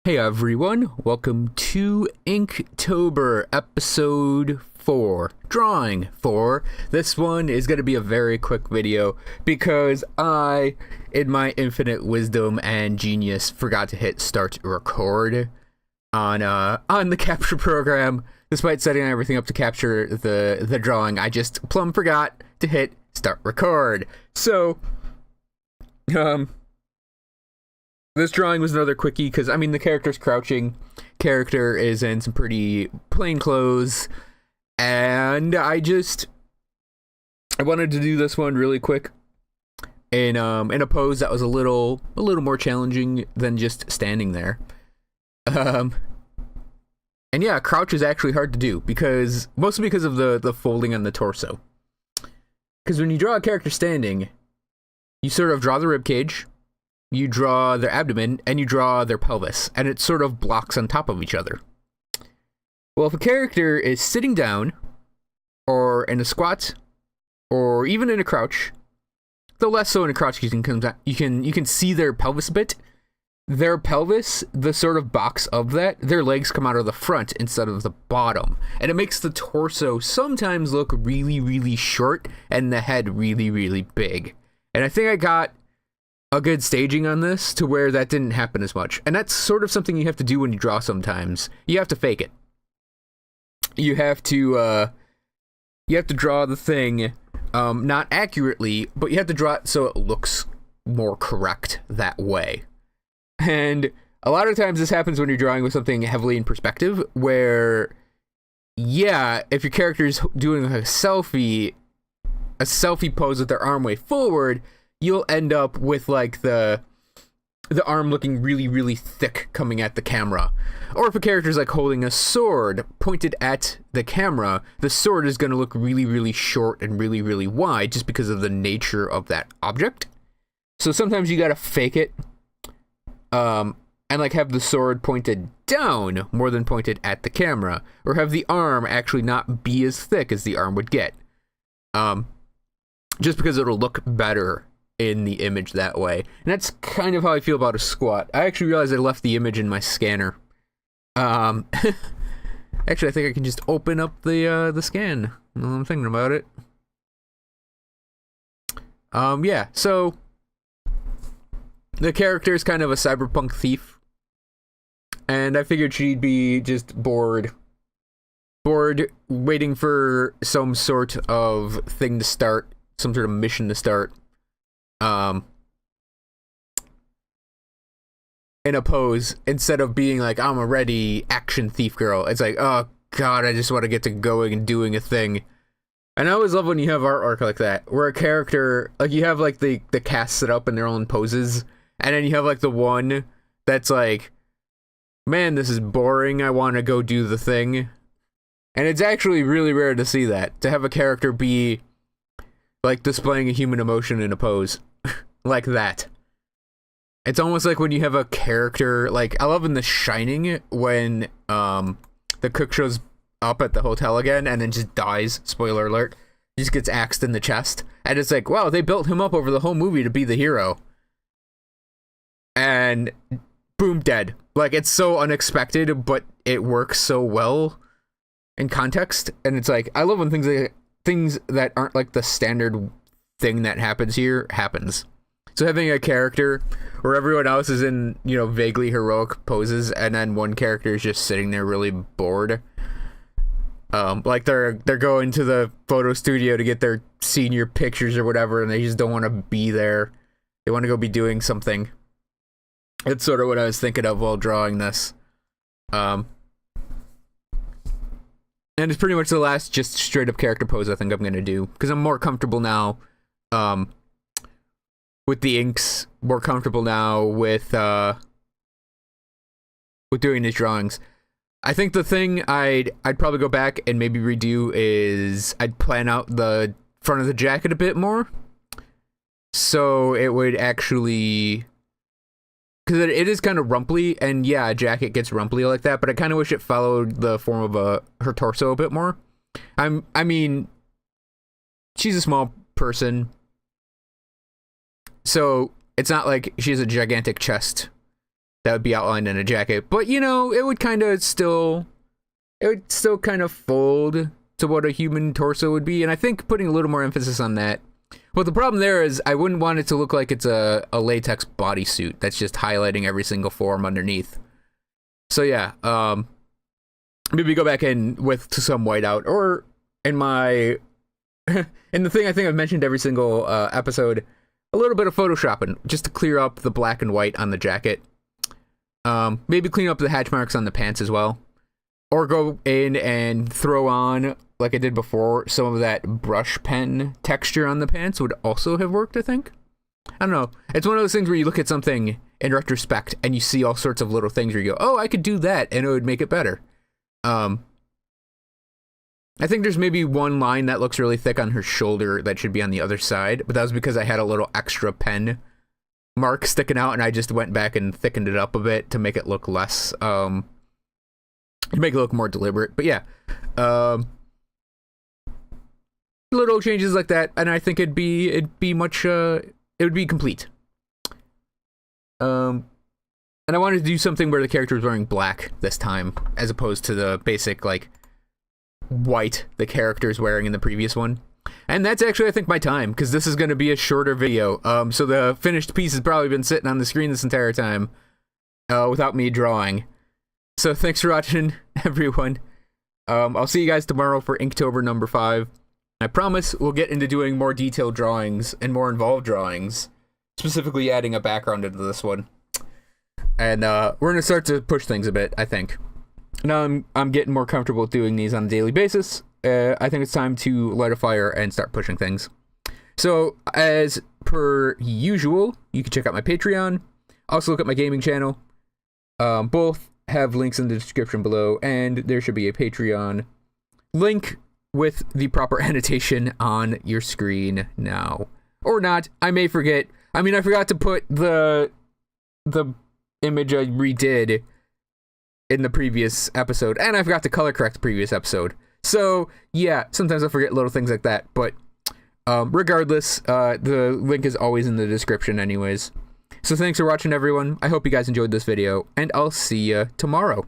Hey everyone, welcome to Inktober episode 4, Drawing 4. This one is going to be a very quick video because I, in my infinite wisdom and genius, forgot to hit start record on the capture program. Despite setting everything up to capture the drawing, I just plumb forgot to hit start record. So, this drawing was another quickie because, I mean, the character's crouching. Character is in some pretty plain clothes. And I wanted to do this one really quick in a pose that was a little more challenging than just standing there. And yeah, crouch is actually hard to do mostly because of the folding on the torso. Because when you draw a character standing, you sort of draw the rib cage, you draw their abdomen, and you draw their pelvis, and it sort of blocks on top of each other. Well, if a character is sitting down, or in a squat, or even in a crouch, though less so in a crouch, you can see their pelvis a bit. Their pelvis, the sort of box of that, their legs come out of the front instead of the bottom, and it makes the torso sometimes look really, really short, and the head really, really big. And I think I got a good staging on this to where that didn't happen as much. And that's sort of something you have to do when you draw sometimes. You have to fake it. You have to draw the thing not accurately, but you have to draw it so it looks more correct that way. And a lot of times this happens when you're drawing with something heavily in perspective, where, yeah, if your character's doing a selfie pose with their arm way forward, you'll end up with like the arm looking really, really thick coming at the camera. Or if a character's like holding a sword pointed at the camera, the sword is going to look really, really short and really, really wide just because of the nature of that object. So sometimes you got to fake it and like have the sword pointed down more than pointed at the camera, or have the arm actually not be as thick as the arm would get. Just because it'll look better in the image that way. And that's kind of how I feel about a squat. I actually realized I left the image in my scanner. Actually, I think I can just open up the scan while I'm thinking about it. Yeah, so the character is kind of a cyberpunk thief, and I figured she'd be just bored waiting for some sort of thing to start, some sort of mission to start. In a pose, instead of being like, I'm a ready action thief girl. It's like, oh god, I just want to get to going and doing a thing. And I always love when you have artwork like that, where a character, like, you have like the cast set up in their own poses, and then you have like the one that's like, man, this is boring, I want to go do the thing. And it's actually really rare to see that, to have a character be like displaying a human emotion in a pose like that. It's almost like when you have a character, like, I love in The Shining when the cook shows up at the hotel again and then just dies, spoiler alert, just gets axed in the chest, and it's like, wow, they built him up over the whole movie to be the hero, and boom, dead. Like, it's so unexpected, but it works so well in context. And it's like, I love when things that aren't like the standard thing that happens here happens. So having a character where everyone else is in, you know, vaguely heroic poses, and then one character is just sitting there really bored. Like they're going to the photo studio to get their senior pictures or whatever, and they just don't want to be there. They want to go be doing something. It's sort of what I was thinking of while drawing this. And it's pretty much the last just straight up character pose I think I'm going to do, because I'm more comfortable now with the inks, more comfortable now with doing these drawings. I think the thing I'd probably go back and maybe redo is I'd plan out the front of the jacket a bit more, so it would actually, because it is kind of rumply, and yeah, a jacket gets rumply like that, but I kind of wish it followed the form of her torso a bit more. I mean, she's a small person, so it's not like she has a gigantic chest that would be outlined in a jacket. But, you know, it would still kind of fold to what a human torso would be. And I think putting a little more emphasis on that. But the problem there is I wouldn't want it to look like it's a latex bodysuit that's just highlighting every single form underneath. So yeah, maybe go back in with some whiteout, or in my in the thing I think I've mentioned every single episode, a little bit of photoshopping just to clear up the black and white on the jacket. Maybe clean up the hatch marks on the pants as well, or go in and throw on, like I did before, some of that brush pen texture on the pants would also have worked, I think. I don't know. It's one of those things where you look at something in retrospect and you see all sorts of little things where you go, oh, I could do that and it would make it better. I think there's maybe one line that looks really thick on her shoulder that should be on the other side, but that was because I had a little extra pen mark sticking out and I just went back and thickened it up a bit to make it look less, to make it look more deliberate. But yeah, little changes like that, and I think it'd be it would be complete. And I wanted to do something where the character was wearing black this time, as opposed to the basic, like, white the character's wearing in the previous one. And that's actually, I think, my time, because this is going to be a shorter video. So the finished piece has probably been sitting on the screen this entire time, without me drawing. So thanks for watching, everyone. I'll see you guys tomorrow for Inktober number 5. I promise we'll get into doing more detailed drawings and more involved drawings, specifically adding a background into this one. And we're going to start to push things a bit, I think. Now I'm getting more comfortable with doing these on a daily basis. I think it's time to light a fire and start pushing things. So, as per usual, you can check out my Patreon. Also look at my gaming channel. Both have links in the description below, and there should be a Patreon link with the proper annotation on your screen now. Or not. I may forget. I mean, I forgot to put the image I redid in the previous episode, and I forgot to color correct the previous episode. So, yeah, sometimes I forget little things like that, but regardless, the link is always in the description anyways. So thanks for watching, everyone. I hope you guys enjoyed this video, and I'll see you tomorrow.